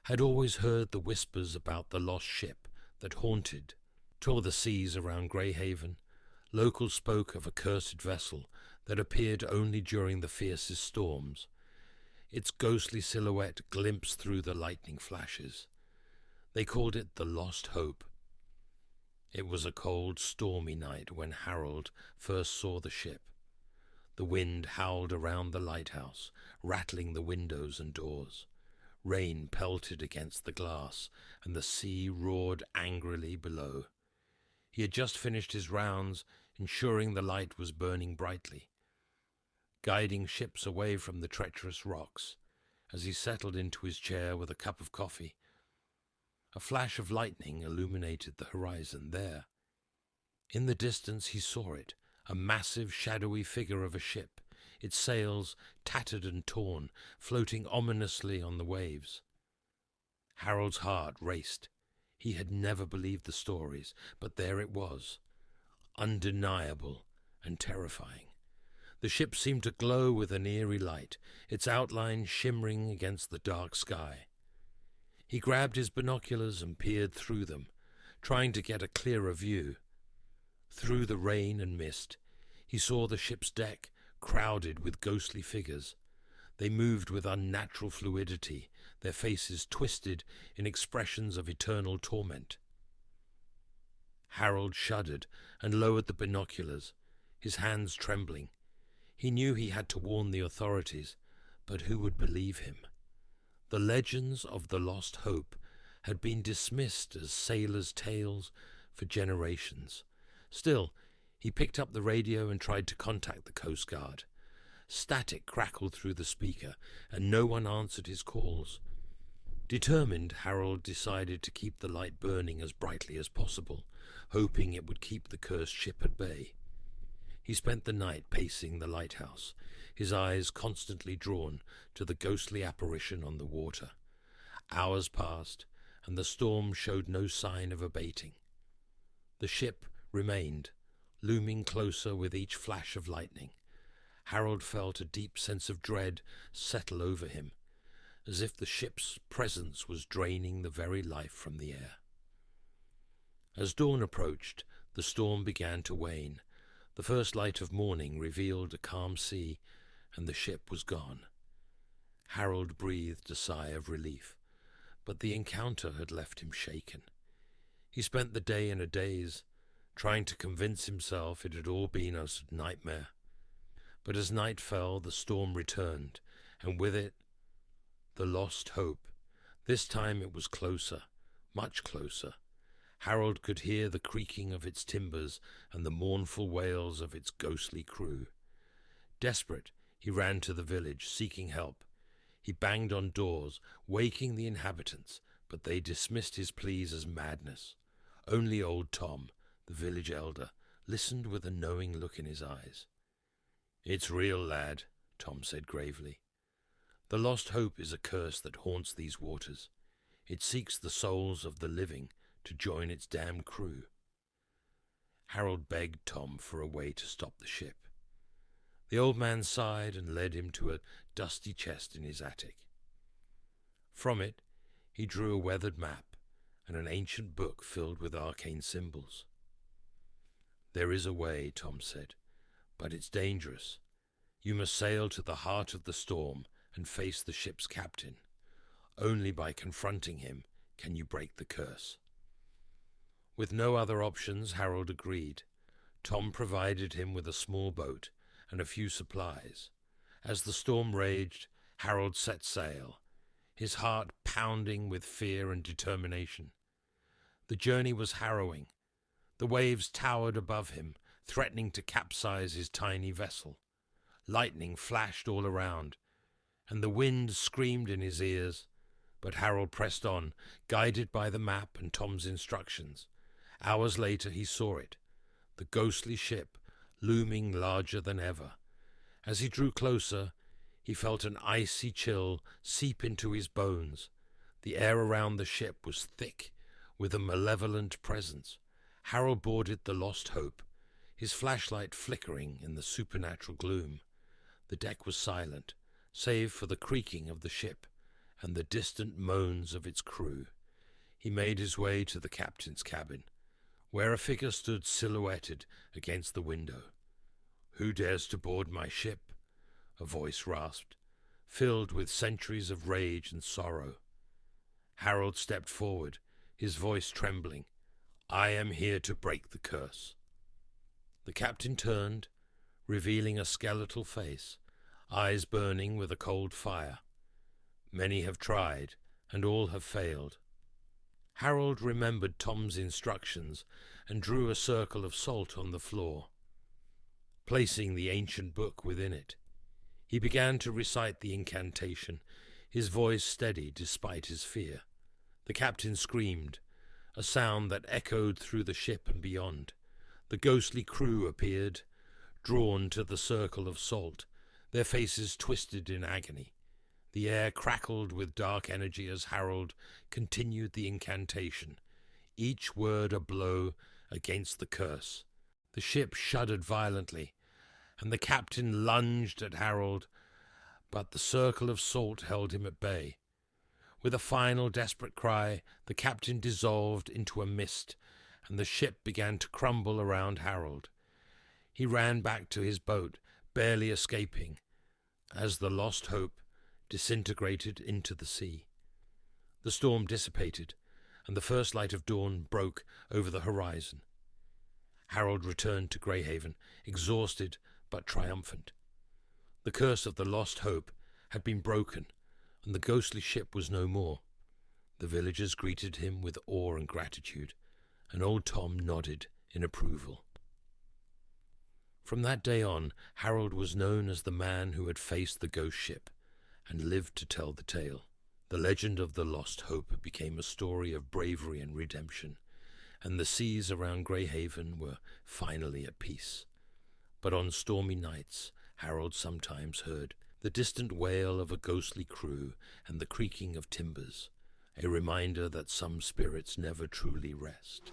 had always heard the whispers about the lost ship that tore the seas around Greyhaven. Locals spoke of a cursed vessel that appeared only during the fiercest storms, its ghostly silhouette glimpsed through the lightning flashes. They called it the Lost Hope. It was a cold, stormy night when Harold first saw the ship. The wind howled around the lighthouse, rattling the windows and doors. Rain pelted against the glass, and the sea roared angrily below. He had just finished his rounds, ensuring the light was burning brightly, guiding ships away from the treacherous rocks. As he settled into his chair with a cup of coffee, a flash of lightning illuminated the horizon there. In the distance he saw it, a massive shadowy figure of a ship, its sails tattered and torn, floating ominously on the waves. Harold's heart raced. He had never believed the stories, but there it was, undeniable and terrifying. The ship seemed to glow with an eerie light, its outline shimmering against the dark sky. He grabbed his binoculars and peered through them, trying to get a clearer view. Through the rain and mist, he saw the ship's deck crowded with ghostly figures. They moved with unnatural fluidity, their faces twisted in expressions of eternal torment. Harold shuddered and lowered the binoculars, his hands trembling. He knew he had to warn the authorities, but who would believe him? The legends of the Lost Hope had been dismissed as sailors' tales for generations. Still, he picked up the radio and tried to contact the Coast Guard. Static crackled through the speaker, and no one answered his calls. Determined, Harold decided to keep the light burning as brightly as possible, hoping it would keep the cursed ship at bay. He spent the night pacing the lighthouse, his eyes constantly drawn to the ghostly apparition on the water. Hours passed, and the storm showed no sign of abating. The ship remained, looming closer with each flash of lightning. Harold felt a deep sense of dread settle over him, as if the ship's presence was draining the very life from the air. As dawn approached, the storm began to wane. The first light of morning revealed a calm sea, and the ship was gone. Harold breathed a sigh of relief, but the encounter had left him shaken. He spent the day in a daze, trying to convince himself it had all been a nightmare. But as night fell, the storm returned, and with it, the lost hope. This time it was closer, much closer. Harold could hear the creaking of its timbers and the mournful wails of its ghostly crew. Desperate, he ran to the village, seeking help. He banged on doors, waking the inhabitants, but they dismissed his pleas as madness. Only old Tom, the village elder, listened with a knowing look in his eyes. "It's real, lad," Tom said gravely. "The lost hope is a curse that haunts these waters. It seeks the souls of the living to join its damned crew." Harold begged Tom for a way to stop the ship. The old man sighed and led him to a dusty chest in his attic. From it, he drew a weathered map and an ancient book filled with arcane symbols. "There is a way," Tom said, "but it's dangerous. You must sail to the heart of the storm and face the ship's captain. Only by confronting him can you break the curse." With no other options, Harold agreed. Tom provided him with a small boat and a few supplies. As the storm raged, Harold set sail, his heart pounding with fear and determination. The journey was harrowing. The waves towered above him, threatening to capsize his tiny vessel. Lightning flashed all around, and the wind screamed in his ears. But Harold pressed on, guided by the map and Tom's instructions. Hours later he saw it, the ghostly ship, looming larger than ever. As he drew closer, he felt an icy chill seep into his bones. The air around the ship was thick with a malevolent presence. Harold boarded the Lost Hope, his flashlight flickering in the supernatural gloom. The deck was silent, save for the creaking of the ship and the distant moans of its crew. He made his way to the captain's cabin, where a figure stood silhouetted against the window. "Who dares to board my ship?" a voice rasped, filled with centuries of rage and sorrow. Harold stepped forward, his voice trembling. "I am here to break the curse." The captain turned, revealing a skeletal face, eyes burning with a cold fire. "Many have tried, and all have failed." Harold remembered Tom's instructions and drew a circle of salt on the floor, placing the ancient book within it. He began to recite the incantation, his voice steady despite his fear. The captain screamed, a sound that echoed through the ship and beyond. The ghostly crew appeared, drawn to the circle of salt, their faces twisted in agony. The air crackled with dark energy as Harold continued the incantation, each word a blow against the curse. The ship shuddered violently, and the captain lunged at Harold, but the circle of salt held him at bay. With a final desperate cry, the captain dissolved into a mist, and the ship began to crumble around Harold. He ran back to his boat, barely escaping, as the lost hope disintegrated into the sea. The storm dissipated, and the first light of dawn broke over the horizon. Harold returned to Greyhaven, exhausted but triumphant. The curse of the lost hope had been broken, and the ghostly ship was no more. The villagers greeted him with awe and gratitude, and old Tom nodded in approval. From that day on, Harold was known as the man who had faced the ghost ship and lived to tell the tale. The legend of the lost hope became a story of bravery and redemption, and the seas around Greyhaven were finally at peace. But on stormy nights, Harold sometimes heard the distant wail of a ghostly crew and the creaking of timbers, a reminder that some spirits never truly rest.